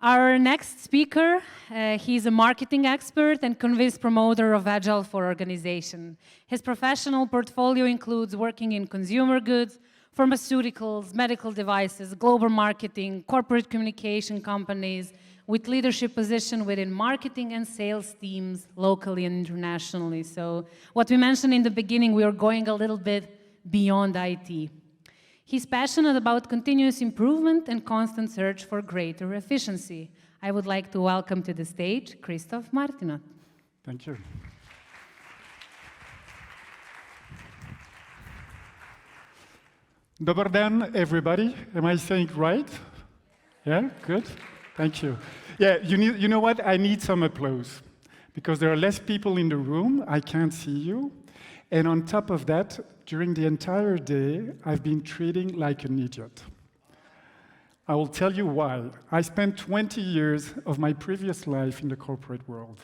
Our next speaker, he's a marketing expert and convinced promoter of Agile for organization. His professional portfolio includes working in consumer goods, pharmaceuticals, medical devices, global marketing, corporate communication companies, with leadership position within marketing and sales teams locally and internationally. So what we mentioned in the beginning, we are going a little bit beyond IT. He's passionate about continuous improvement and constant search for greater efficiency. I would like to welcome to the stage Christophe Martinot. Thank you. Dobar dan, everybody. Am I saying it right? Yeah, good. Thank you. Yeah, you know what? I need some applause because there are less people in the room. I can't see you. And on top of that, during the entire day, I've been treating like an idiot. I will tell you why. I spent 20 years of my previous life in the corporate world.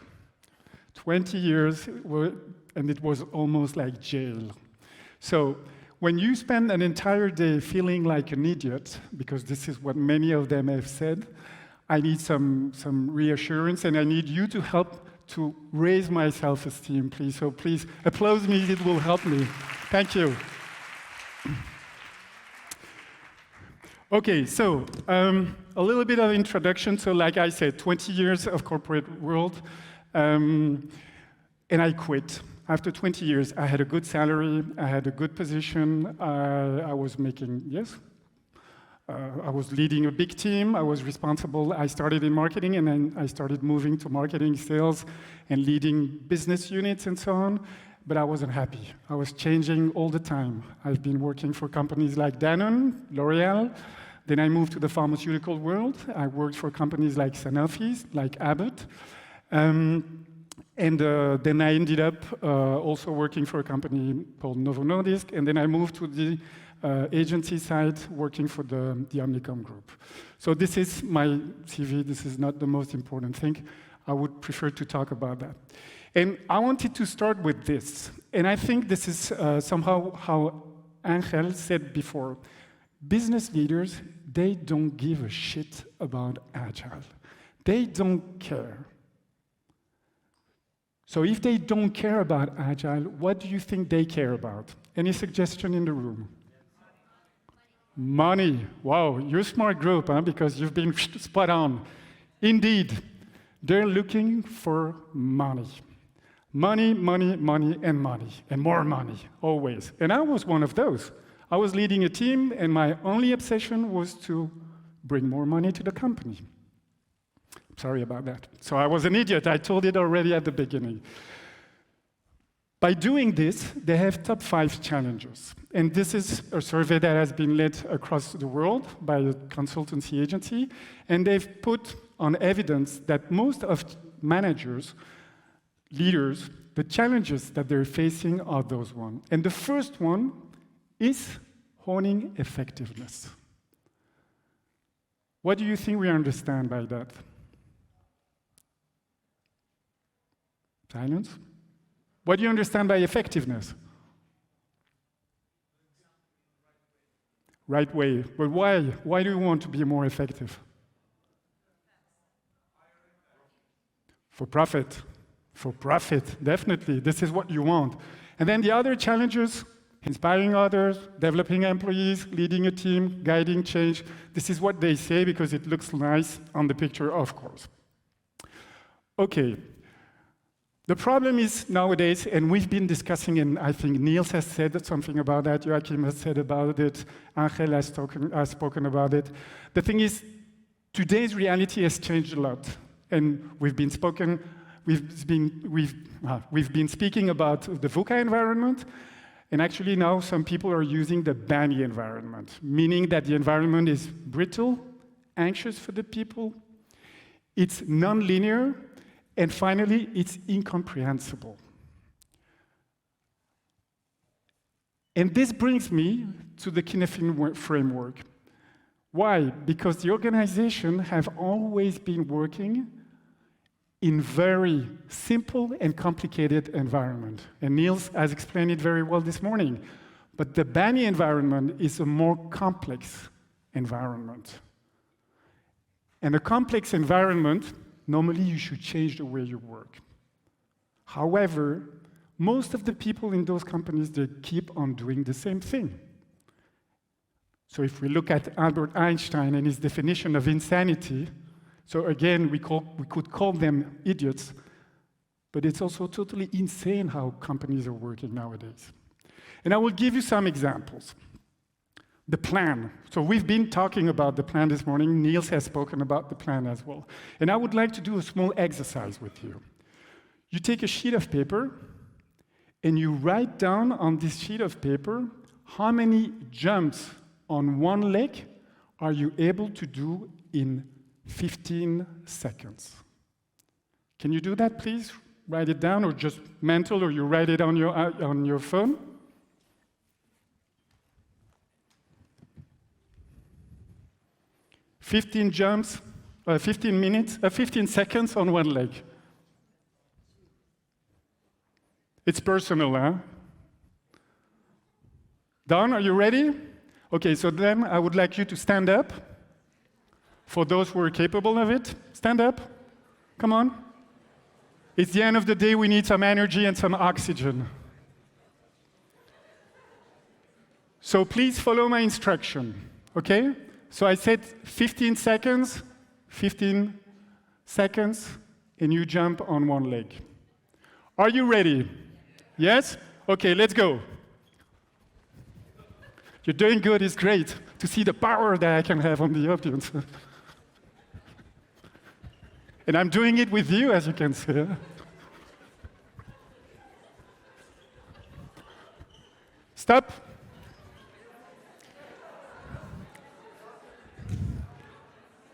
20 years, and it was almost like jail. So when you spend an entire day feeling like an idiot, because this is what many of them have said, I need some reassurance, and I need you to help to raise my self-esteem, please. So please, applaud me, it will help me. Thank you. Okay, so a little bit of introduction. So like I said, 20 years of corporate world, and I quit. After 20 years, I had a good salary, I had a good position, I was making, I was leading a big team, I was responsible, I started in marketing and then I started moving to marketing, sales, and leading business units and so on, but I wasn't happy. I was changing all the time. I've been working for companies like Danone, L'Oreal, then I moved to the pharmaceutical world. I worked for companies like Sanofi, like Abbott, and then I ended up also working for a company called Novo Nordisk, and then I moved to the agency side, working for the Omnicom group. So this is my CV. This is not the most important thing. I would prefer to talk about that. And I wanted to start with this. And I think this is somehow how Angel said before. Business leaders, they don't give a shit about Agile. They don't care. So if they don't care about Agile, what do you think they care about? Any suggestion in the room? Money. Wow, you're a smart group, huh? Because you've been spot on. Indeed, they're looking for money. Money, money, money, and money, and more money, always. And I was one of those. I was leading a team, and my only obsession was to bring more money to the company. Sorry about that. So I was an idiot. I told it already at the beginning. By doing this, they have top 5 challenges. And this is a survey that has been led across the world by a consultancy agency. And they've put on evidence that most of managers, leaders, the challenges that they're facing are those ones. And the first one is honing effectiveness. What do you think we understand by that? Silence? What do you understand by effectiveness? Right way. But why? Why do you want to be more effective? For profit. For profit, definitely. This is what you want. And then the other challenges, inspiring others, developing employees, leading a team, guiding change. This is what they say because it looks nice on the picture, of course. Okay. The problem is nowadays, and we've been discussing, and I think Niels has said something about that, Joachim has said about it, Angel has spoken about it. The thing is, today's reality has changed a lot. And we've been speaking about the VUCA environment, and actually now some people are using the BANI environment, meaning that the environment is brittle, anxious for the people, it's non-linear, and finally, it's incomprehensible. And this brings me to the Kinefin framework. Why? Because the organization have always been working in very simple and complicated environment. And Niels has explained it very well this morning. But the BANI environment is a more complex environment. And a complex environment, normally you should change the way you work. However, most of the people in those companies, they keep on doing the same thing. So if we look at Albert Einstein and his definition of insanity, so again, we could call them idiots, but it's also totally insane how companies are working nowadays. And I will give you some examples. The plan. So we've been talking about the plan this morning. Niels has spoken about the plan as well. And I would like to do a small exercise with you. You take a sheet of paper, and you write down on this sheet of paper how many jumps on one leg are you able to do in 15 seconds. Can you do that, please? Write it down, or just mental, or you write it on your phone. Fifteen jumps, 15 seconds on one leg. It's personal, huh? Done? Are you ready? Okay, so then I would like you to stand up. For those who are capable of it, stand up. Come on. It's the end of the day, we need some energy and some oxygen. So please follow my instruction, okay? So I said 15 seconds, and you jump on one leg. Are you ready? Yes? Okay, let's go. You're doing good, it's great to see the power that I can have on the audience. And I'm doing it with you, as you can see. Stop.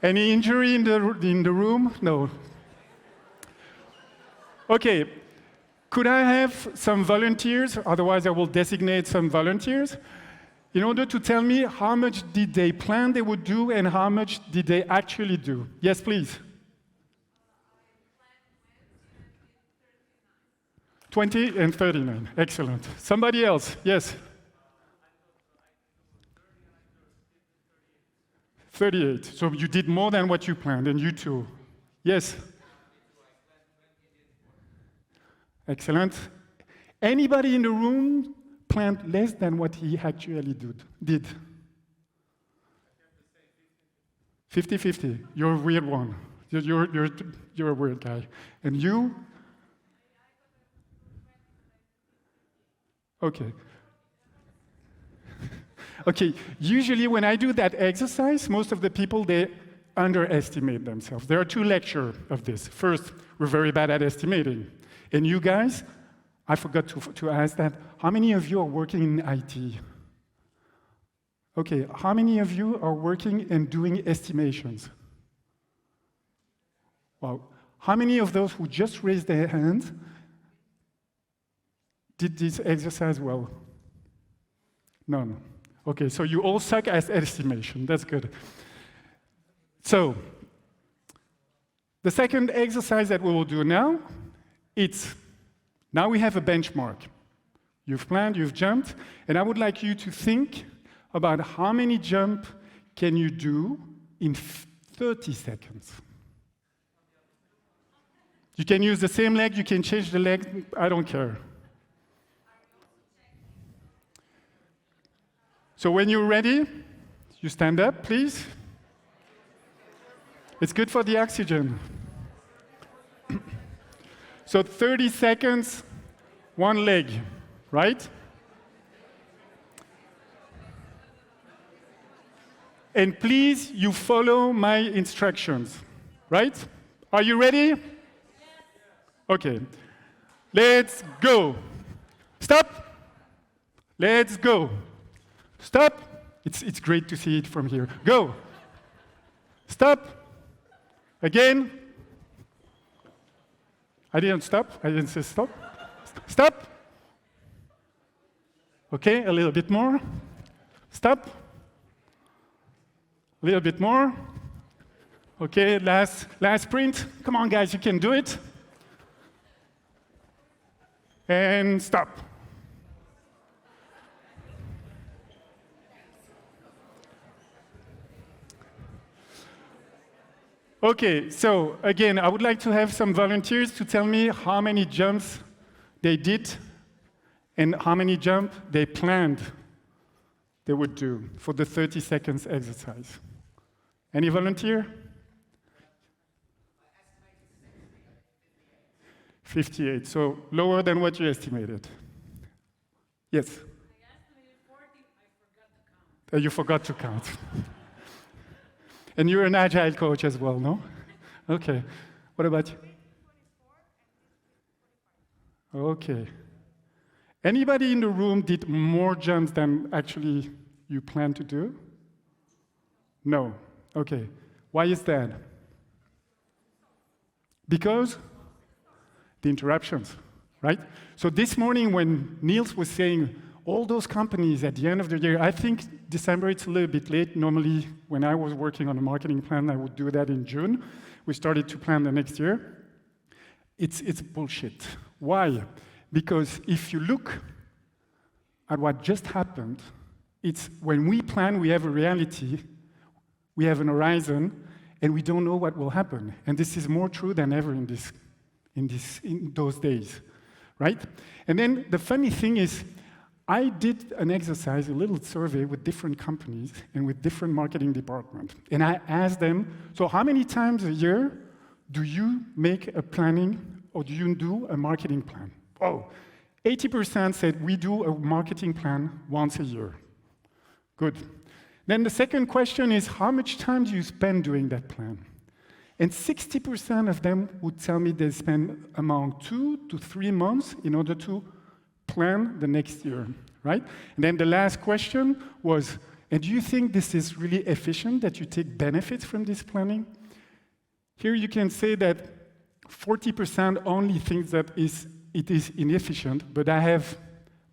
Any injury in the room? No. Okay. Could I have some volunteers? Otherwise, I will designate some volunteers in order to tell me how much did they plan they would do and how much did they actually do. Yes, please. 20 and 39. Excellent. Somebody else? Yes. 38. So you did more than what you planned, and you too. Yes. Excellent. Anybody in the room planned less than what he actually did? 50-50. You're a weird one. You're a weird guy. And you? Okay. Okay, usually when I do that exercise, most of the people, they underestimate themselves. There are two lectures of this. First, we're very bad at estimating. And you guys, I forgot to ask that, how many of you are working in IT? Okay, how many of you are working and doing estimations? Wow. How many of those who just raised their hands did this exercise well? None. Okay, so you all suck at estimation. That's good. So, the second exercise that we will do now, now we have a benchmark. You've planned, you've jumped, and I would like you to think about how many jumps can you do in 30 seconds. You can use the same leg, you can change the leg, I don't care. So when you're ready, you stand up, please. It's good for the oxygen. So 30 seconds, one leg, right? And please, you follow my instructions, right? Are you ready? Okay. Let's go. Stop. Let's go. Stop. It's great to see it from here. Go. Stop. Again. I didn't stop. I didn't say stop. Stop. Okay, a little bit more. Stop. A little bit more. Okay, last sprint. Come on, guys, you can do it. And stop. Okay, so again, I would like to have some volunteers to tell me how many jumps they did and how many jumps they planned they would do for the 30 seconds exercise. Any volunteer? 58, so lower than what you estimated. Yes? I estimated 40, I forgot to count. You forgot to count. And you're an Agile coach as well, no? Okay. What about you? Okay. Anybody in the room did more jumps than actually you planned to do? No. Okay. Why is that? Because the interruptions, right? So this morning when Niels was saying all those companies at the end of the year, I think December it's a little bit late. Normally when I was working on a marketing plan, I would do that in June. We started to plan the next year. It's bullshit. Why? Because if you look at what just happened, it's when we plan, we have a reality, we have an horizon, and we don't know what will happen. And this is more true than ever in those days, right? And then the funny thing is, I did an exercise, a little survey with different companies and with different marketing departments. And I asked them, so how many times a year do you make a planning or do you do a marketing plan? Oh, 80% said we do a marketing plan once a year. Good. Then the second question is, how much time do you spend doing that plan? And 60% of them would tell me they spend among 2 to 3 months in order to plan the next year, right? And then the last question was, and do you think this is really efficient, that you take benefits from this planning? Here you can say that 40% only think that it is inefficient, but I have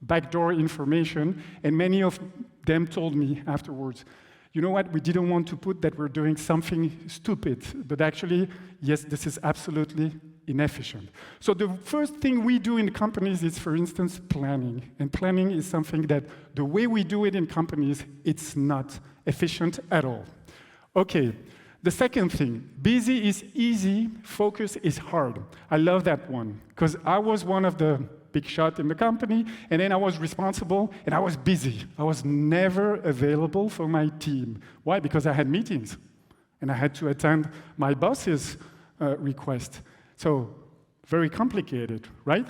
backdoor information, and many of them told me afterwards, you know what, we didn't want to put that we're doing something stupid, but actually, yes, this is absolutely inefficient. So the first thing we do in the companies is, for instance, planning. And planning is something that the way we do it in companies, it's not efficient at all. Okay, the second thing, busy is easy, focus is hard. I love that one, because I was one of the big shot in the company, and then I was responsible, and I was busy. I was never available for my team. Why? Because I had meetings, and I had to attend my boss's request. So, very complicated, right?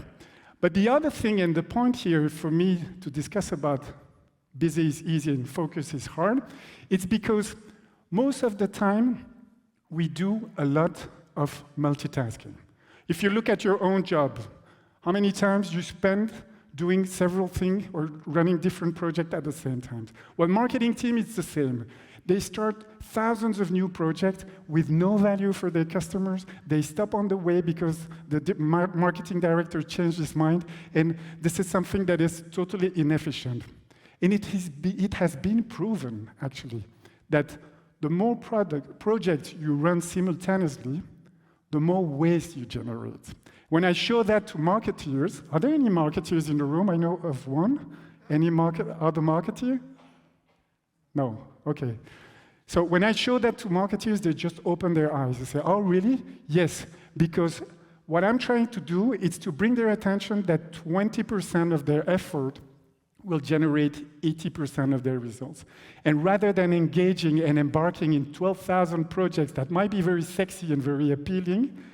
But the other thing, and the point here for me to discuss about busy is easy and focus is hard, it's because most of the time, we do a lot of multitasking. If you look at your own job, how many times you spend doing several things or running different projects at the same time? Well, marketing team, it's the same. They start thousands of new projects with no value for their customers. They stop on the way because the marketing director changed his mind, and this is something that is totally inefficient. And it has been proven, actually, that the more projects you run simultaneously, the more waste you generate. When I show that to marketeers, are there any marketeers in the room? I know of one. Any other marketeer? No, okay. So when I show that to marketeers, they just open their eyes. They say, oh, really? Yes, because what I'm trying to do is to bring their attention that 20% of their effort will generate 80% of their results. And rather than engaging and embarking in 12,000 projects that might be very sexy and very appealing,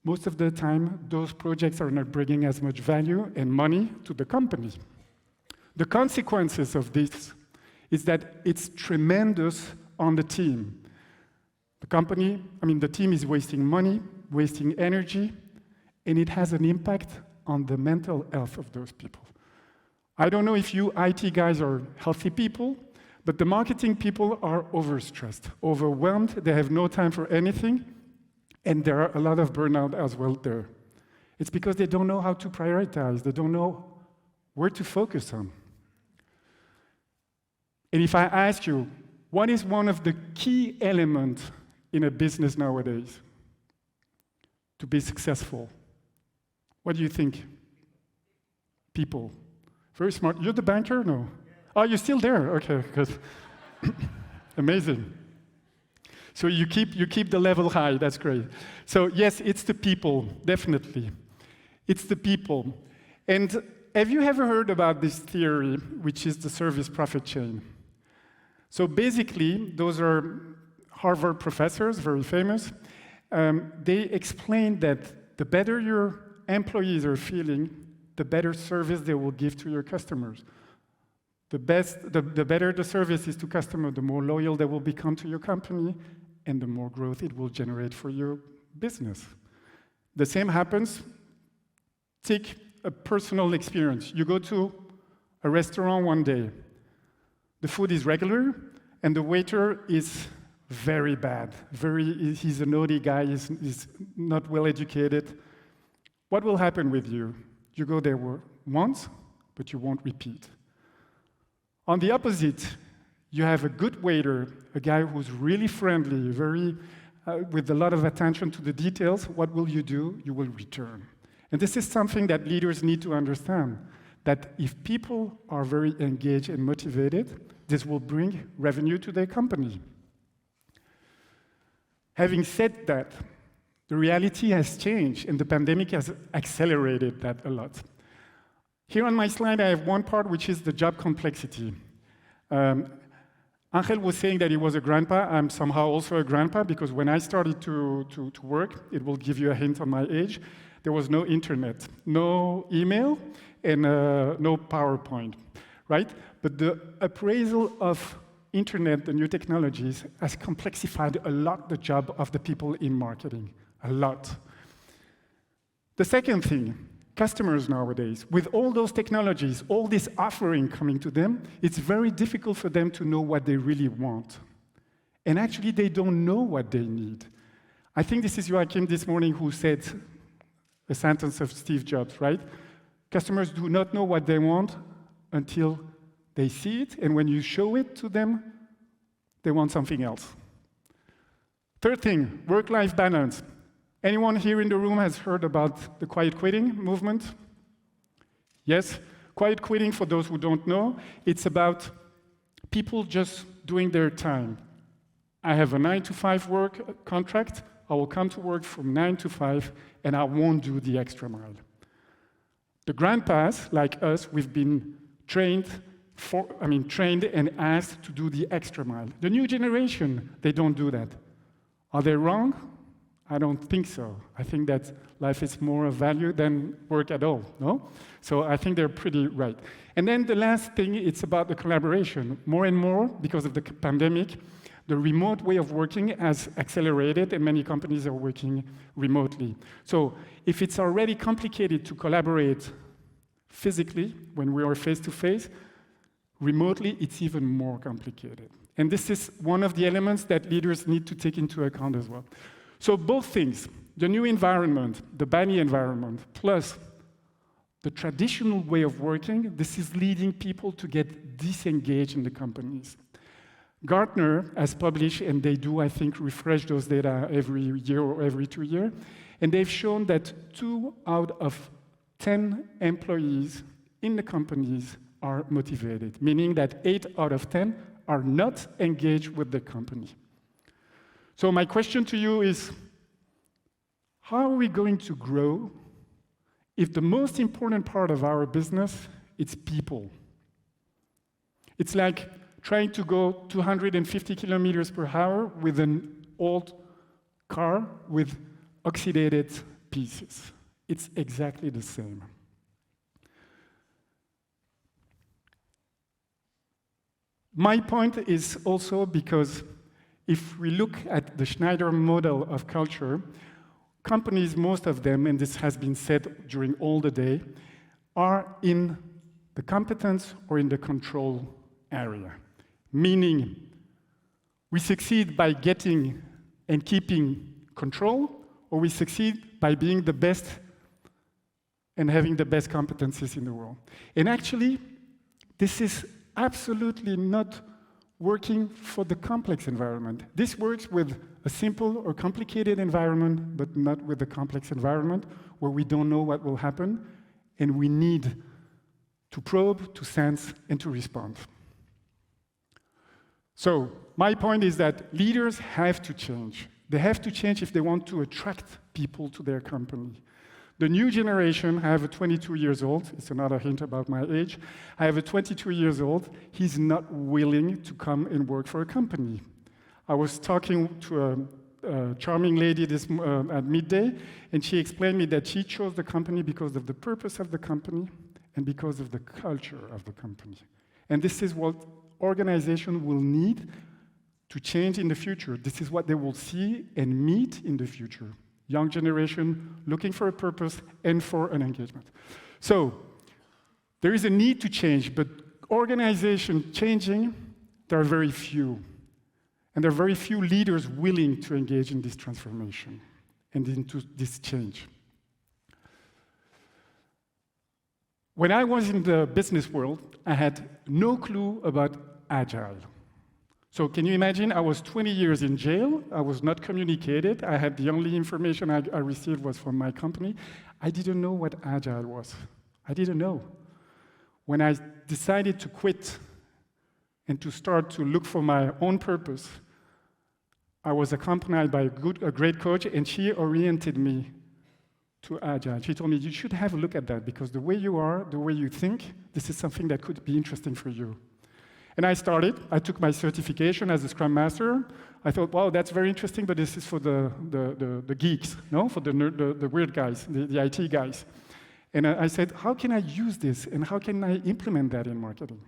most of the time, those projects are not bringing as much value and money to the company. The consequences of this is that it's tremendous on the team. The team is wasting money, wasting energy, and it has an impact on the mental health of those people. I don't know if you IT guys are healthy people, but the marketing people are overstressed, overwhelmed, they have no time for anything, and there are a lot of burnout as well there. It's because they don't know how to prioritize, they don't know where to focus on. And if I ask you, what is one of the key elements in a business nowadays to be successful? What do you think? People. Very smart. You're the banker? No. Oh, you're still there? Okay, good. Amazing. So you keep the level high, that's great. So yes, it's the people, definitely. It's the people. And have you ever heard about this theory, which is the service profit chain? So basically, those are Harvard professors, very famous. They explain that the better your employees are feeling, the better service they will give to your customers. The better the service is to customer, the more loyal they will become to your company, and the more growth it will generate for your business. The same happens. Take a personal experience. You go to a restaurant one day. The food is regular, and the waiter is very bad. He's a naughty guy, he's not well educated. What will happen with you? You go there once, but you won't repeat. On the opposite, you have a good waiter, a guy who's really friendly, with a lot of attention to the details. What will you do? You will return. And this is something that leaders need to understand, that if people are very engaged and motivated, this will bring revenue to their company. Having said that, the reality has changed, and the pandemic has accelerated that a lot. Here on my slide, I have one part, which is the job complexity. Angel was saying that he was a grandpa. I'm somehow also a grandpa, because when I started to work, it will give you a hint on my age, there was no internet, no email, and no PowerPoint, right? But the appraisal of internet, the new technologies, has complexified a lot the job of the people in marketing, a lot. The second thing, customers nowadays, with all those technologies, all this offering coming to them, it's very difficult for them to know what they really want. And actually, they don't know what they need. I think this is Joachim this morning who said a sentence of Steve Jobs, right? Customers do not know what they want until they see it, and when you show it to them, they want something else. Third thing, work-life balance. Anyone here in the room has heard about the quiet quitting movement? Yes? Quiet quitting, for those who don't know, it's about people just doing their time. I have a 9-to-5 work contract. I will come to work from 9 to 5, and I won't do the extra mile. The grandpas, like us, we've been trained and asked to do the extra mile. The new generation, they don't do that. Are they wrong? I don't think so. I think that life is more of value than work at all, no? So I think they're pretty right. And then the last thing, it's about the collaboration. More and more, because of the pandemic, the remote way of working has accelerated, and many companies are working remotely. So if it's already complicated to collaborate physically, when we are face-to-face, remotely, it's even more complicated. And this is one of the elements that leaders need to take into account as well. So both things, the new environment, the bunny environment, plus the traditional way of working, this is leading people to get disengaged in the companies. Gartner has published, and they do, I think, refresh those data every year or every 2 years, and they've shown that 2 out of 10 employees in the companies are motivated, meaning that 8 out of 10 are not engaged with the company. So my question to you is, how are we going to grow if the most important part of our business is people? It's like trying to go 250 kilometers per hour with an old car with oxidated pieces. It's exactly the same. My point is also because if we look at the Schneider model of culture, companies, most of them, and this has been said during all the day, are in the competence or in the control area. Meaning, we succeed by getting and keeping control, or we succeed by being the best and having the best competencies in the world. And actually, this is absolutely not working for the complex environment. This works with a simple or complicated environment, but not with a complex environment where we don't know what will happen, and we need to probe, to sense, and to respond. So my point is that leaders have to change. They have to change if they want to attract people to their company. The new generation, I have a 22 years old, it's another hint about my age. I have a 22 years old, he's not willing to come and work for a company. I was talking to a charming lady at midday, and she explained me that she chose the company because of the purpose of the company and because of the culture of the company. And this is what organizations will need to change in the future. This is what they will see and meet in the future. Young generation looking for a purpose and for an engagement. So there is a need to change, but organization changing, there are very few. And there are very few leaders willing to engage in this transformation and into this change. When I was in the business world, I had no clue about Agile. So can you imagine, I was 20 years in jail, I was not communicated, I had the only information I received was from my company. I didn't know what Agile was. I didn't know. When I decided to quit and to start to look for my own purpose, I was accompanied by a great coach, and she oriented me to Agile. She told me, you should have a look at that, because the way you are, the way you think, this is something that could be interesting for you. And I took my certification as a Scrum Master. I thought, wow, that's very interesting, but this is for the geeks, no? For the weird guys, the IT guys. And I said, how can I use this, and how can I implement that in marketing?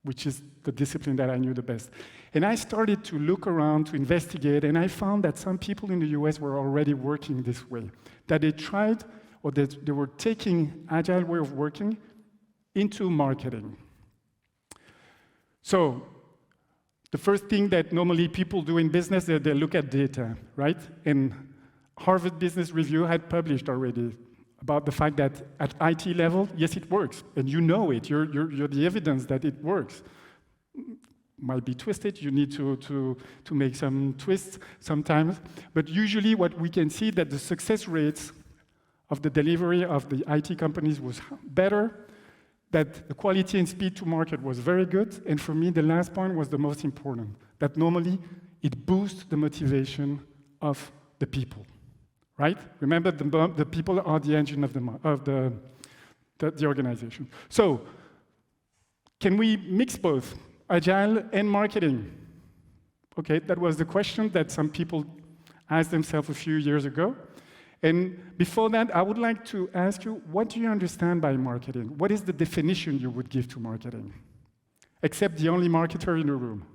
Which is the discipline that I knew the best. And I started to look around, to investigate, and I found that some people in the US were already working this way, that they tried, or that they were taking Agile way of working into marketing. So the first thing that normally people do in business, they look at data, right? And Harvard Business Review had published already about the fact that at IT level, yes, it works, and you know it. You're the evidence that it works. Might be twisted. You need to make some twists sometimes, but usually what we can see that the success rates of the delivery of the IT companies was better, that the quality and speed to market was very good, and for me, the last point was the most important, that normally it boosts the motivation of the people, right? Remember, the people are the engine of the organization. So, can we mix both, Agile and marketing? Okay, that was the question that some people asked themselves a few years ago. And before that, I would like to ask you, what do you understand by marketing? What is the definition you would give to marketing? Except the only marketer in the room.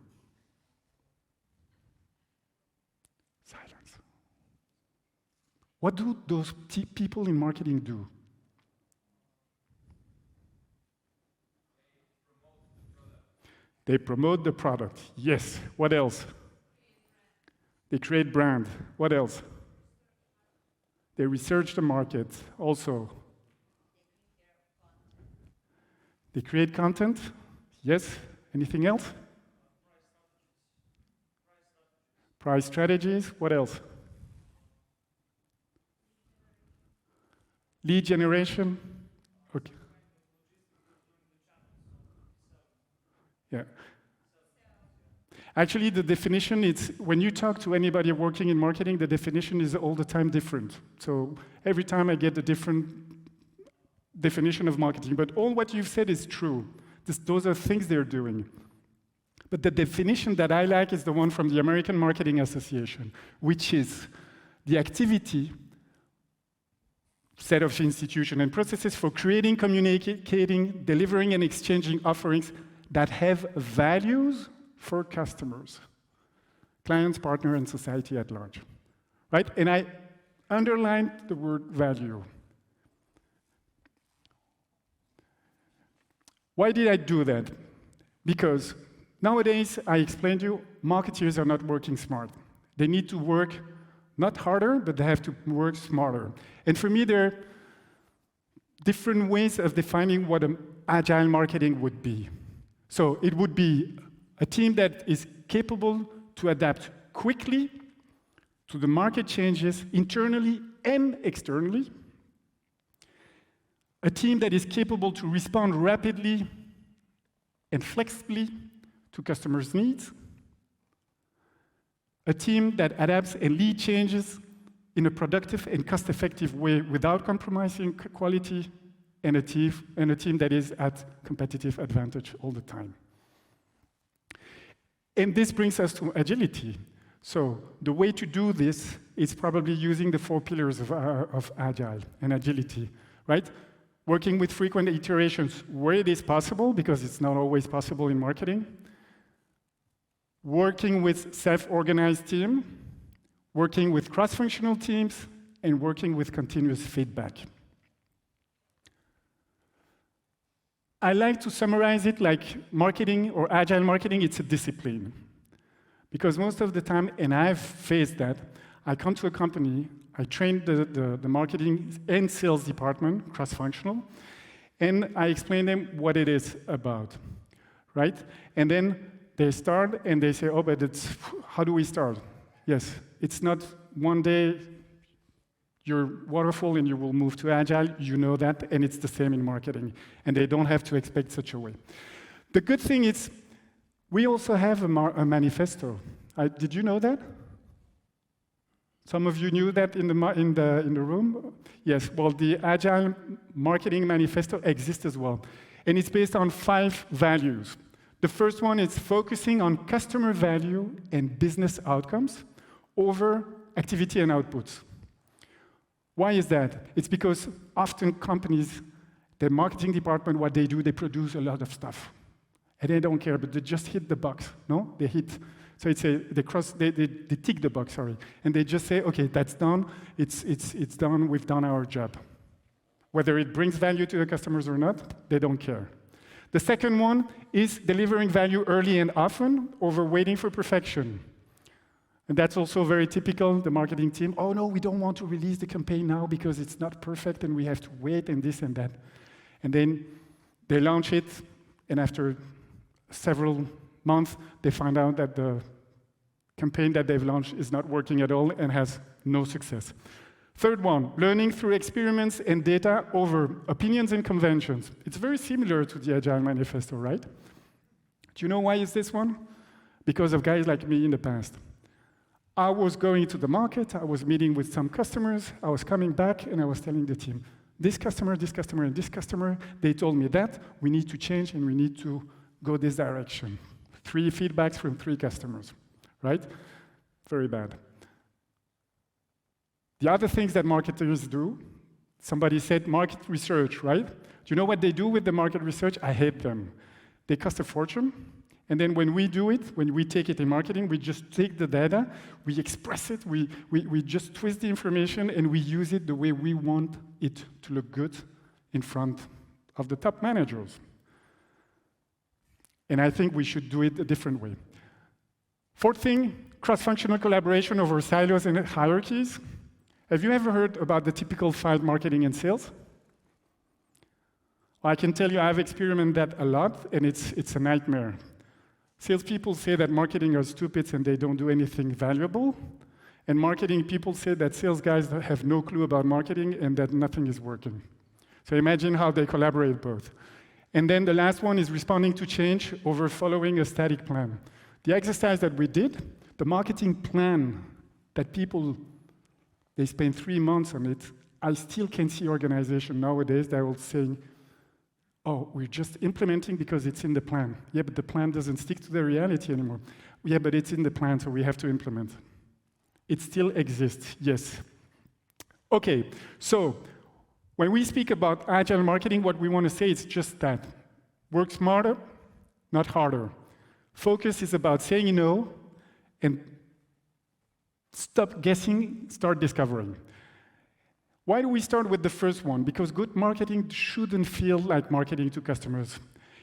Silence. What do those people in marketing do? They promote the product. Yes. What else? They create brand. What else? They research the market also. They create content. Yes. Anything else? Price strategies. What else? Lead generation. Okay. Yeah. Actually, the definition is, when you talk to anybody working in marketing, the definition is all the time different. So every time I get a different definition of marketing. But all what you've said is true. Those are things they're doing. But the definition that I like is the one from the American Marketing Association, which is the activity, set of institutions and processes for creating, communicating, delivering, and exchanging offerings that have values for customers, clients, partners, and society at large, right? And I underlined the word value. Why did I do that? Because nowadays, I explained to you, marketeers are not working smart. They need to work not harder, but they have to work smarter. And for me, there are different ways of defining what an agile marketing would be. So it would be a team that is capable to adapt quickly to the market changes internally and externally. A team that is capable to respond rapidly and flexibly to customers' needs, a team that adapts and lead changes in a productive and cost-effective way without compromising quality, and a team that is at competitive advantage all the time. And this brings us to agility. So the way to do this is probably using the 4 pillars of Agile and agility, right? Working with frequent iterations where it is possible, because it's not always possible in marketing. Working with self-organized teams, working with cross-functional teams, and working with continuous feedback. I like to summarize it like marketing or agile marketing, it's a discipline. Because most of the time, and I've faced that, I come to a company, I train the marketing and sales department, cross-functional, and I explain them what it is about, right? And then they start and they say, oh, but how do we start? Yes, it's not one day you're waterfall and you will move to agile, you know that, and it's the same in marketing. And they don't have to expect such a way. The good thing is, we also have a manifesto. Did you know that? Some of you knew that in the room? Yes, well, the Agile Marketing Manifesto exists as well. And it's based on 5 values. The first one is focusing on customer value and business outcomes over activity and outputs. Why is that? It's because often companies, their marketing department, what they do, they produce a lot of stuff. And they don't care, but they just hit the box, no? They hit, so it's they tick the box, sorry. And they just say, okay, that's done, it's done, we've done our job. Whether it brings value to the customers or not, they don't care. The second one is delivering value early and often over waiting for perfection. And that's also very typical, the marketing team. Oh no, we don't want to release the campaign now because it's not perfect and we have to wait and this and that. And then they launch it, and after several months, they find out that the campaign that they've launched is not working at all and has no success. Third one, learning through experiments and data over opinions and conventions. It's very similar to the Agile Manifesto, right? Do you know why is this one? Because of guys like me in the past. I was going to the market, I was meeting with some customers, I was coming back and I was telling the team, this customer, and this customer, they told me that we need to change and we need to go this direction. 3 feedbacks from 3 customers, right? Very bad. The other things that marketers do, somebody said market research, right? Do you know what they do with the market research? I hate them. They cost a fortune, and then when we do it, when we take it in marketing, we just take the data, we express it, we just twist the information, and we use it the way we want it to look good in front of the top managers. And I think we should do it a different way. Fourth thing, cross-functional collaboration over silos and hierarchies. Have you ever heard about the typical field marketing and sales? Well, I can tell you I've experimented that a lot, and it's a nightmare. Salespeople say that marketing are stupid and they don't do anything valuable. And marketing people say that sales guys have no clue about marketing and that nothing is working. So imagine how they collaborate both. And then the last one is responding to change over following a static plan. The exercise that we did, the marketing plan that people, they spend 3 months on it, I still can see organizations nowadays that will say, oh, we're just implementing because it's in the plan. Yeah, but the plan doesn't stick to the reality anymore. Yeah, but it's in the plan, so we have to implement. It still exists, yes. Okay, so when we speak about agile marketing, what we want to say is just that. Work smarter, not harder. Focus is about saying no and stop guessing, start discovering. Why do we start with the first one? Because good marketing shouldn't feel like marketing to customers.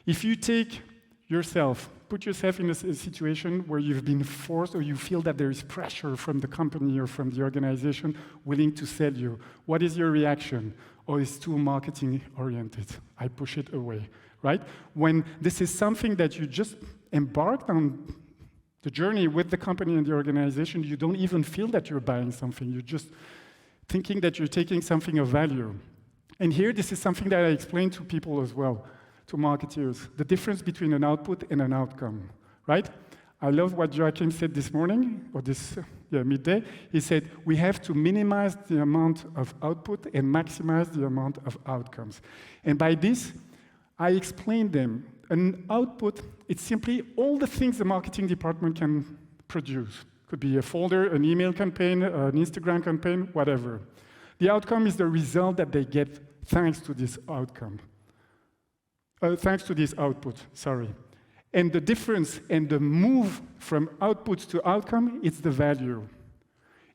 If you take yourself, put yourself in a situation where you've been forced or you feel that there is pressure from the company or from the organization willing to sell you, what is your reaction? Oh, it's too marketing-oriented. I push it away, right? When this is something that you just embarked on the journey with the company and the organization, you don't even feel that you're buying something. You're just thinking that you're taking something of value. And here, this is something that I explain to people as well, to marketeers, the difference between an output and an outcome, right? I love what Joachim said this morning, or this midday. He said, we have to minimize the amount of output and maximize the amount of outcomes. And by this, I explained them. An output, it's simply all the things the marketing department can produce. Could be a folder, an email campaign, an Instagram campaign, whatever. The outcome is the result that they get thanks to this outcome. Thanks to this output, sorry. And the difference and the move from output to outcome, it's the value.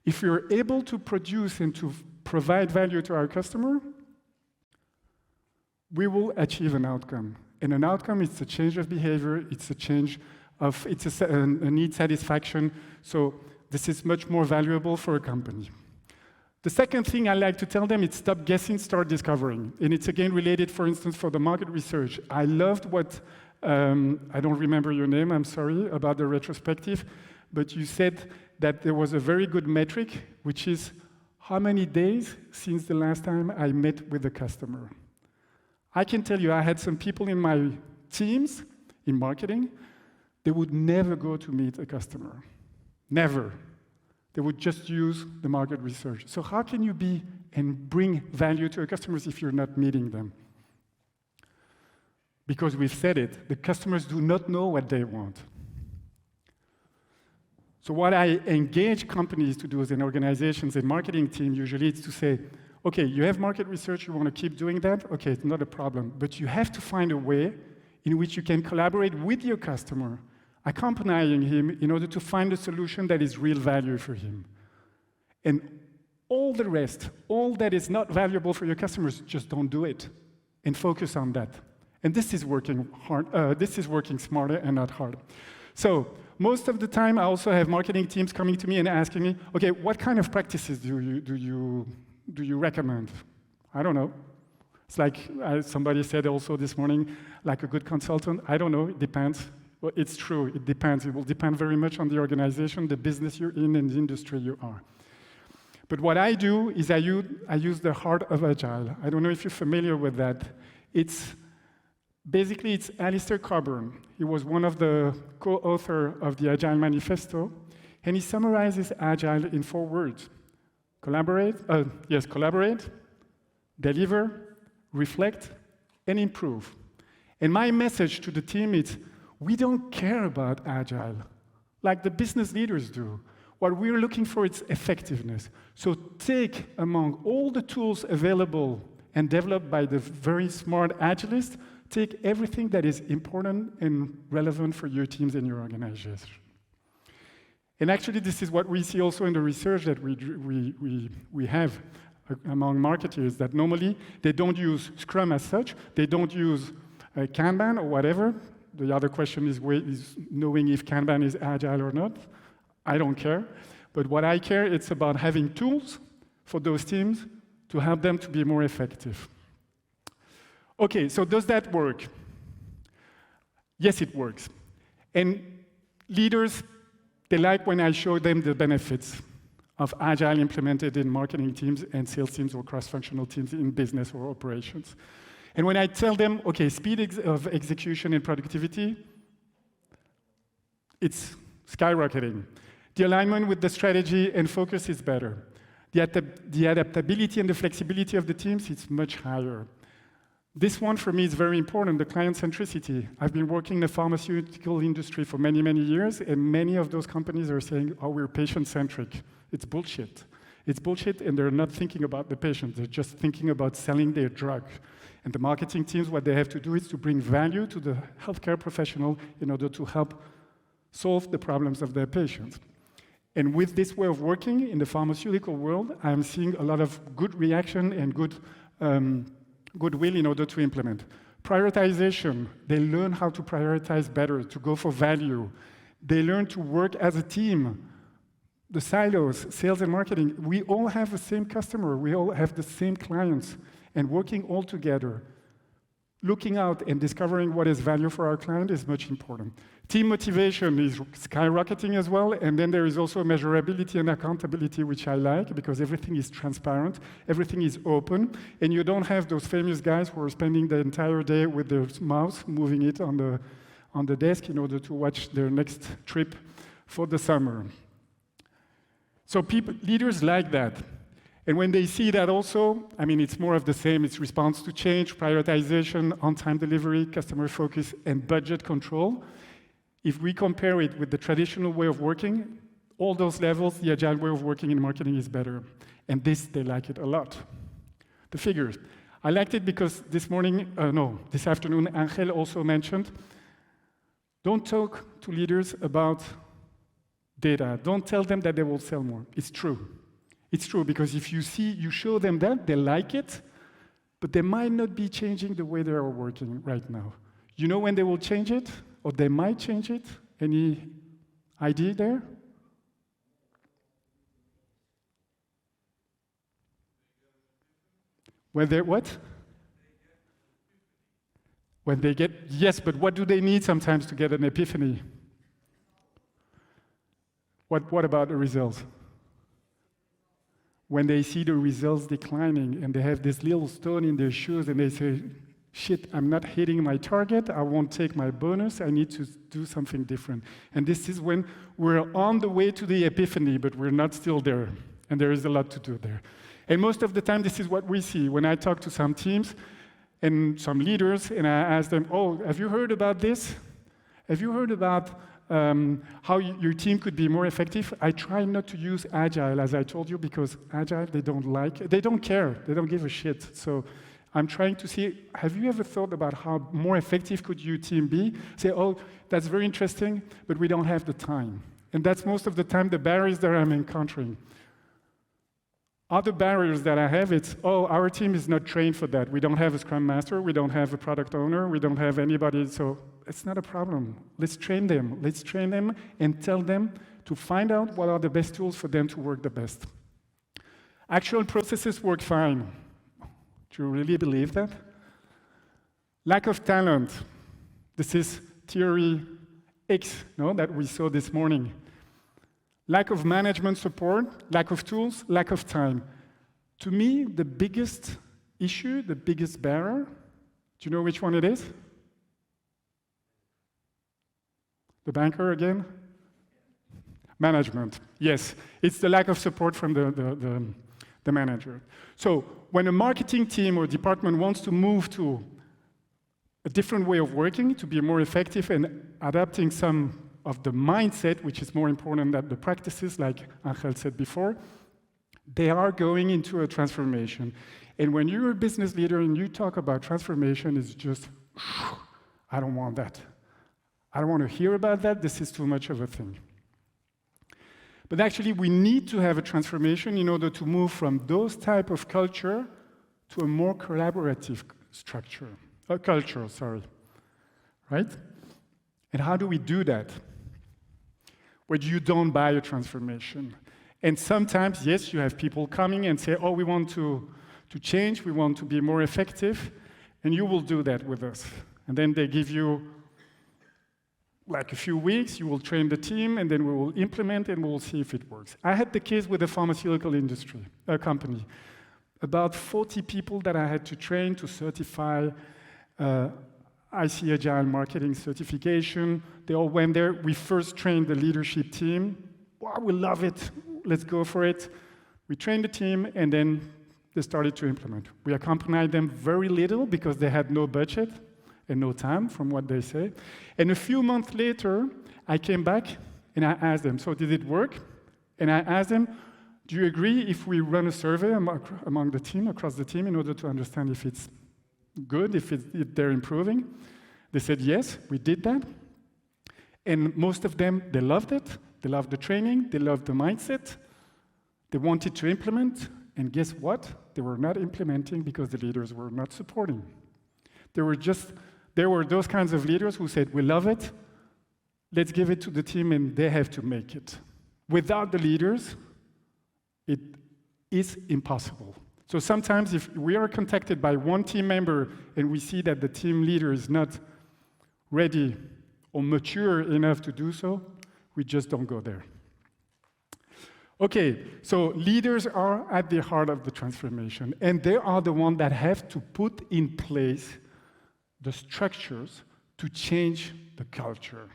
If you're able to produce and to provide value to our customer, we will achieve an outcome. And an outcome is a change of behavior, it's a change of, it's a need satisfaction. So this is much more valuable for a company. The second thing I like to tell them is stop guessing, start discovering. And it's again related, for instance, for the market research. I loved what, I don't remember your name, I'm sorry, about the retrospective, but you said that there was a very good metric, which is how many days since the last time I met with the customer. I can tell you, I had some people in my teams, in marketing, they would never go to meet a customer. Never. They would just use the market research. So how can you be and bring value to your customers if you're not meeting them? Because we've said it, the customers do not know what they want. So what I engage companies to do as an organizations and marketing team usually is to say, okay, you have market research, you want to keep doing that? Okay, it's not a problem. But you have to find a way in which you can collaborate with your customer, accompanying him in order to find a solution that is real value for him. And all the rest, all that is not valuable for your customers, just don't do it and focus on that. And this is working hard. This is working smarter and not harder. So most of the time, I also have marketing teams coming to me and asking me, okay, what kind of practices do you recommend? I don't know. It's like somebody said also this morning, like a good consultant. I don't know. It depends. Well, it's true, it depends. It will depend very much on the organization, the business you're in, and the industry you are. But what I do is I use the heart of Agile. I don't know if you're familiar with that. It's Alistair Coburn. He was one of the co-authors of the Agile Manifesto, and he summarizes Agile in 4 words. Collaborate, deliver, reflect, and improve. And my message to the team is, we don't care about Agile like the business leaders do. What we're looking for is effectiveness. So take among all the tools available and developed by the very smart Agilists, take everything that is important and relevant for your teams and your organization. And actually, this is what we see also in the research that we have among marketers, that normally they don't use Scrum as such, they don't use Kanban or whatever. The other question is knowing if Kanban is agile or not. I don't care. But what I care, it's about having tools for those teams to help them to be more effective. Okay, so does that work? Yes, it works. And leaders, they like when I show them the benefits of Agile implemented in marketing teams and sales teams or cross-functional teams in business or operations. And when I tell them, okay, speed of execution and productivity, it's skyrocketing. The alignment with the strategy and focus is better. The adaptability and the flexibility of the teams is much higher. This one for me is very important, the client centricity. I've been working in the pharmaceutical industry for many, many years, and many of those companies are saying, oh, we're patient-centric. It's bullshit. It's bullshit, and they're not thinking about the patient. They're just thinking about selling their drug. And the marketing teams, what they have to do is to bring value to the healthcare professional in order to help solve the problems of their patients. And with this way of working in the pharmaceutical world, I'm seeing a lot of good reaction and goodwill in order to implement. Prioritization, they learn how to prioritize better, to go for value. They learn to work as a team. The silos, sales and marketing, we all have the same customer, we all have the same clients, and working all together, looking out and discovering what is value for our client is much important. Team motivation is skyrocketing as well, and then there is also measurability and accountability, which I like, because everything is transparent, everything is open, and you don't have those famous guys who are spending the entire day with their mouse, moving it on on the desk in order to watch their next trip for the summer. So leaders like that. And when they see that also, I mean, it's more of the same. It's response to change, prioritization, on-time delivery, customer focus, and budget control. If we compare it with the traditional way of working, all those levels, the agile way of working in marketing is better. And they like it a lot. The figures. I liked it because this afternoon, Angel also mentioned, don't talk to leaders about data. Don't tell them that they will sell more. It's true. It's true, because if you show them that, they like it, but they might not be changing the way they are working right now. You know when they will change it, or they might change it? Any idea there? When they what? When they get, yes, but what do they need sometimes to get an epiphany? What about the results? When they see the results declining and they have this little stone in their shoes and they say, shit, I'm not hitting my target, I won't take my bonus, I need to do something different. And this is when we're on the way to the epiphany, but we're not still there. And there is a lot to do there. And most of the time, this is what we see. When I talk to some teams and some leaders, and I ask them, oh, have you heard about this? Have you heard about how your team could be more effective? I try not to use Agile, as I told you, because Agile, they don't care, they don't give a shit. So I'm trying to see, have you ever thought about how more effective could your team be? Say, oh, that's very interesting, but we don't have the time. And that's most of the time the barriers that I'm encountering. Other barriers that I have, it's, oh, our team is not trained for that. We don't have a Scrum Master, we don't have a product owner, we don't have anybody, so it's not a problem. Let's train them. Let's train them and tell them to find out what are the best tools for them to work the best. Actual processes work fine. Do you really believe that? Lack of talent. This is theory X, that we saw this morning. Lack of management support, lack of tools, lack of time. To me, the biggest issue, the biggest barrier, do you know which one it is? The banker again? Management, yes. It's the lack of support from the manager. So when a marketing team or department wants to move to a different way of working, to be more effective and adapting some of the mindset, which is more important than the practices, like Angel said before, they are going into a transformation. And when you're a business leader and you talk about transformation, it's just, I don't want that. I don't want to hear about that. This is too much of a thing. But actually, we need to have a transformation in order to move from those type of culture to a more collaborative culture, right? And how do we do that? Where you don't buy a transformation. And sometimes, yes, you have people coming and say, oh, we want to change, we want to be more effective, and you will do that with us. And then they give you like a few weeks, you will train the team, and then we will implement and we will see if it works. I had the case with a pharmaceutical company. About 40 people that I had to train to certify IC Agile marketing certification. They all went there. We first trained the leadership team. Wow, we love it. Let's go for it. We trained the team, and then they started to implement. We accompanied them very little because they had no budget and no time, from what they say. And a few months later, I came back and I asked them, so did it work? And I asked them, do you agree if we run a survey among the team, across the team, in order to understand if it's good, if they're improving? They said, yes, we did that. And most of them, they loved it. They loved the training. They loved the mindset. They wanted to implement. And guess what? They were not implementing because the leaders were not supporting. There were those kinds of leaders who said, we love it. Let's give it to the team, and they have to make it. Without the leaders, it is impossible. So sometimes if we are contacted by one team member and we see that the team leader is not ready or mature enough to do so, we just don't go there. Okay, so leaders are at the heart of the transformation, and they are the ones that have to put in place the structures to change the culture,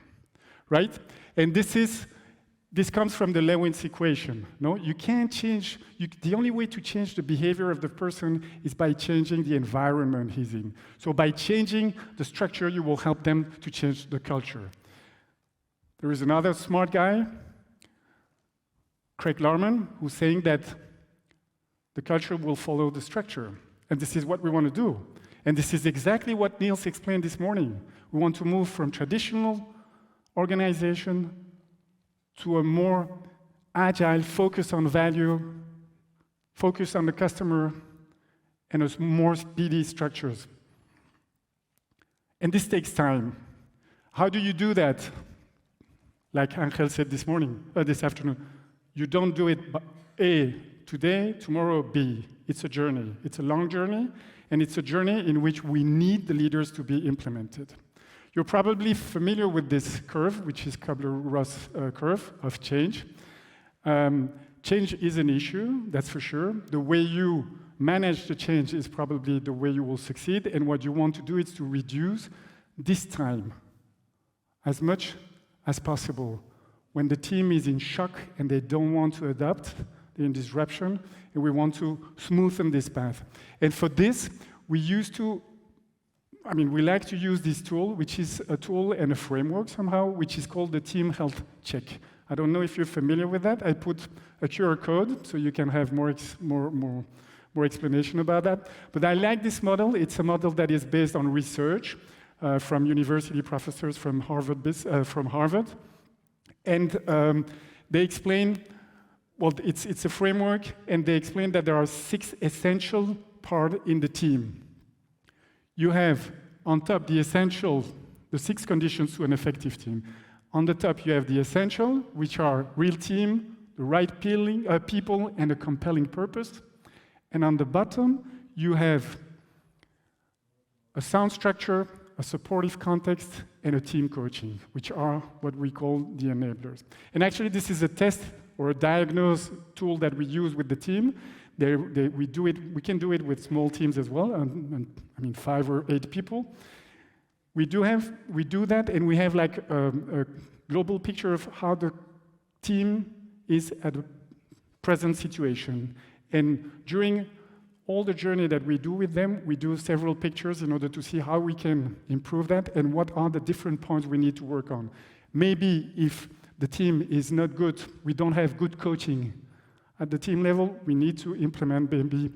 right? And this comes from the Lewin's equation. No, you can't change. The only way to change the behavior of the person is by changing the environment he's in. So by changing the structure, you will help them to change the culture. There is another smart guy, Craig Larman, who's saying that the culture will follow the structure. And this is what we want to do. And this is exactly what Niels explained this morning. We want to move from traditional organization to a more agile, focus on value, focus on the customer, and a more speedy structures. And this takes time. How do you do that? Like Angel said this afternoon, you don't do it A, today, tomorrow, B. It's a journey. It's a long journey, and it's a journey in which we need the leaders to be implemented. You're probably familiar with this curve, which is Kubler-Ross curve of change. Change is an issue, that's for sure. The way you manage the change is probably the way you will succeed, and what you want to do is to reduce this time as much as possible. When the team is in shock and they don't want to adapt, they're in disruption, and we want to smoothen this path. And for this, we like to use this tool, which is a tool and a framework somehow, which is called the Team Health Check. I don't know if you're familiar with that. I put a QR code so you can have more explanation about that. But I like this model. It's a model that is based on research from university professors from Harvard. And they explain, well, it's a framework, and they explain that there are 6 essential parts in the team. You have on top the 6 conditions to an effective team. On the top, you have the essential, which are real team, the right people, and a compelling purpose. And on the bottom, you have a sound structure, a supportive context, and a team coaching, which are what we call the enablers. And actually, this is a test or a diagnose tool that we use with the team. We can do it with small teams as well, 5 or 8 people. We do that, and we have like a global picture of how the team is at the present situation. And during all the journey that we do with them, we do several pictures in order to see how we can improve that and what are the different points we need to work on. Maybe if the team is not good, we don't have good coaching at the team level, we need to implement maybe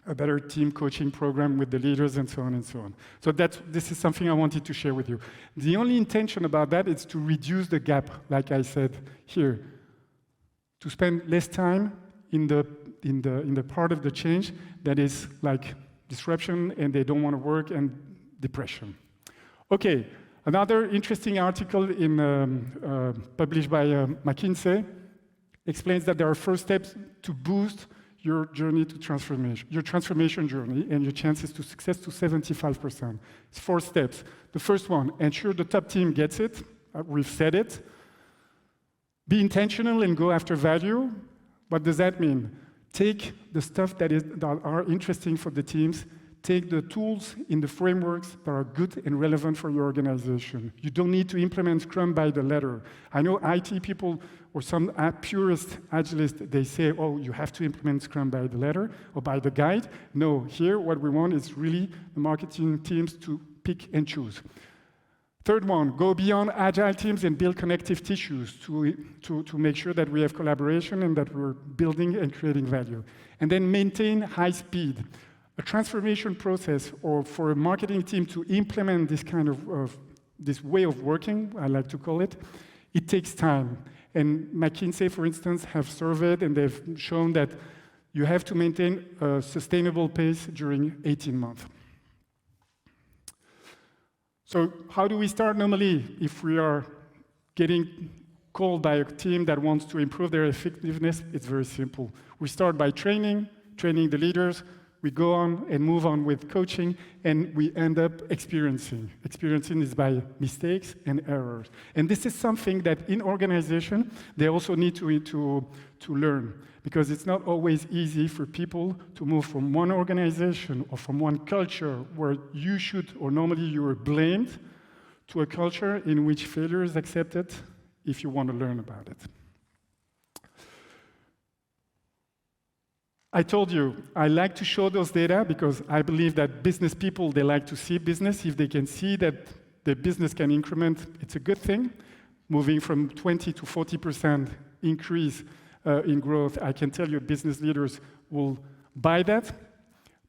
a better team coaching program with the leaders and so on and so on. So this is something I wanted to share with you. The only intention about that is to reduce the gap, like I said here, to spend less time in the part of the change that is like disruption and they don't want to work and depression. Okay, another interesting article published by McKinsey explains that there are 4 steps to boost your journey to transformation, your transformation journey, and your chances to success to 75%. It's 4 steps. The first one, ensure the top team gets it. We've said it. Be intentional and go after value. What does that mean? Take the stuff that are interesting for the teams. Take the tools in the frameworks that are good and relevant for your organization. You don't need to implement Scrum by the letter. I know IT people or some purist Agilists, they say, oh, you have to implement Scrum by the letter or by the guide. No, here what we want is really the marketing teams to pick and choose. Third one, go beyond agile teams and build connective tissues to make sure that we have collaboration and that we're building and creating value. And then maintain high speed. A transformation process, or for a marketing team to implement this kind of this way of working, I like to call it, it takes time. And McKinsey, for instance, have surveyed and they've shown that you have to maintain a sustainable pace during 18 months. So how do we start normally if we are getting called by a team that wants to improve their effectiveness? It's very simple. We start by training the leaders. We go on and move on with coaching, and we end up experiencing. Experiencing is by mistakes and errors. And this is something that in organization, they also need to learn, because it's not always easy for people to move from one organization or from one culture where you should, or normally you are blamed, to a culture in which failure is accepted if you want to learn about it. I told you, I like to show those data because I believe that business people, they like to see business. If they can see that the business can increment, it's a good thing. Moving from 20 to 40% increase in growth, I can tell you business leaders will buy that.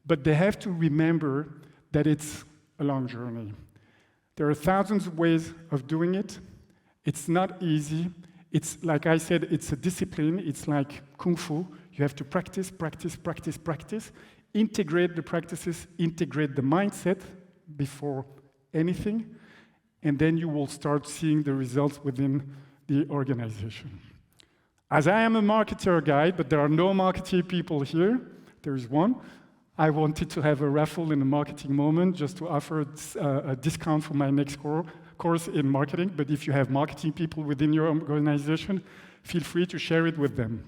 But they have to remember that it's a long journey. There are thousands of ways of doing it. It's not easy. It's, like I said, it's a discipline. It's like Kung Fu. You have to practice, practice, practice, practice. Integrate the practices, integrate the mindset before anything. And then you will start seeing the results within the organization. As I am a marketer guy, but there are no marketing people here, there is one. I wanted to have a raffle in the marketing moment just to offer a discount for my next course in marketing. But if you have marketing people within your organization, feel free to share it with them.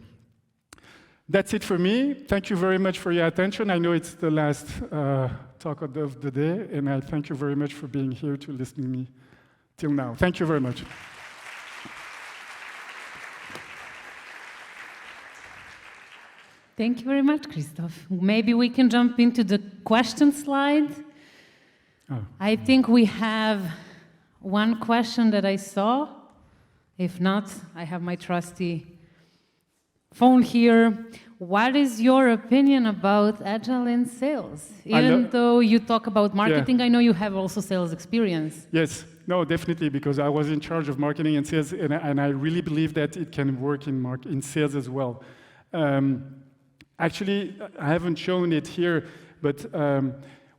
That's it for me. Thank you very much for your attention. I know it's the last talk of the day, and I thank you very much for being here to listen to me till now. Thank you very much. Thank you very much, Christophe. Maybe we can jump into the question slide. Oh. I think we have one question that I saw. If not, I have my trusty phone here. What is your opinion about Agile in sales? Even though you talk about marketing, I know you have also sales experience. Yes, no, definitely, because I was in charge of marketing and sales, and I really believe that it can work in sales as well. Actually, I haven't shown it here, but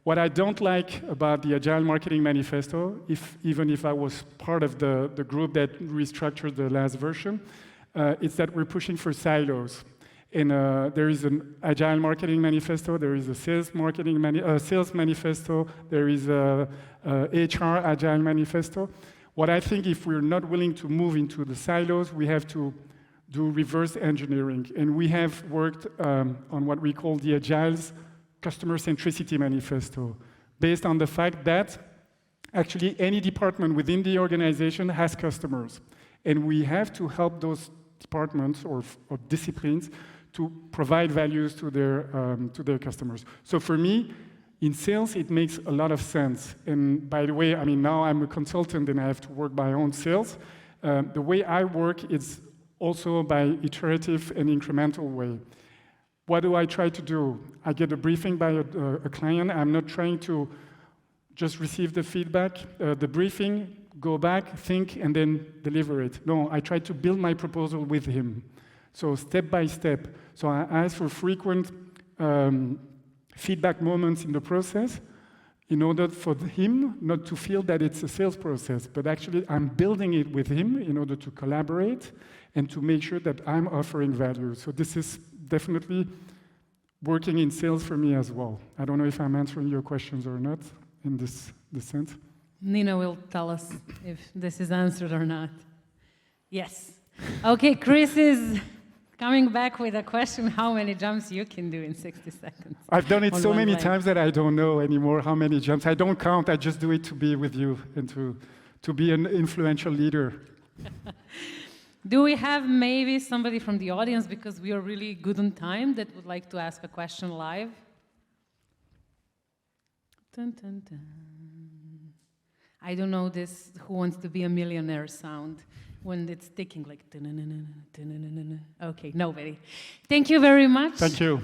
what I don't like about the Agile Marketing Manifesto, even if I was part of the group that restructured the last version, it's that we're pushing for silos. And there is an Agile Marketing Manifesto, there is a Sales Manifesto, there is a HR Agile Manifesto. What I think, if we're not willing to move into the silos, we have to do reverse engineering. And we have worked on what we call the Agile's Customer Centricity Manifesto, based on the fact that actually any department within the organization has customers. And we have to help those departments or disciplines to provide values to their customers. So for me, in sales, it makes a lot of sense. And by the way, I mean, now I'm a consultant and I have to work my own sales. The way I work is also by iterative and incremental way. What do I try to do? I get a briefing by a client. I'm not trying to just receive the feedback, the briefing, go back, think, and then deliver it. No, I try to build my proposal with him. So step by step. So I ask for frequent feedback moments in the process in order for him not to feel that it's a sales process, but actually I'm building it with him in order to collaborate and to make sure that I'm offering value. So this is definitely working in sales for me as well. I don't know if I'm answering your questions or not in this sense. Nina will tell us if this is answered or not. Yes. Okay, Chris is coming back with a question, how many jumps you can do in 60 seconds? I've done it so many times that I don't know anymore how many jumps. I don't count, I just do it to be with you and to be an influential leader. Do we have maybe somebody from the audience, because we are really good on time, that would like to ask a question live? Dun, dun, dun. I don't know this Who Wants to Be a Millionaire sound when it's ticking like... Okay, nobody. Thank you very much. Thank you.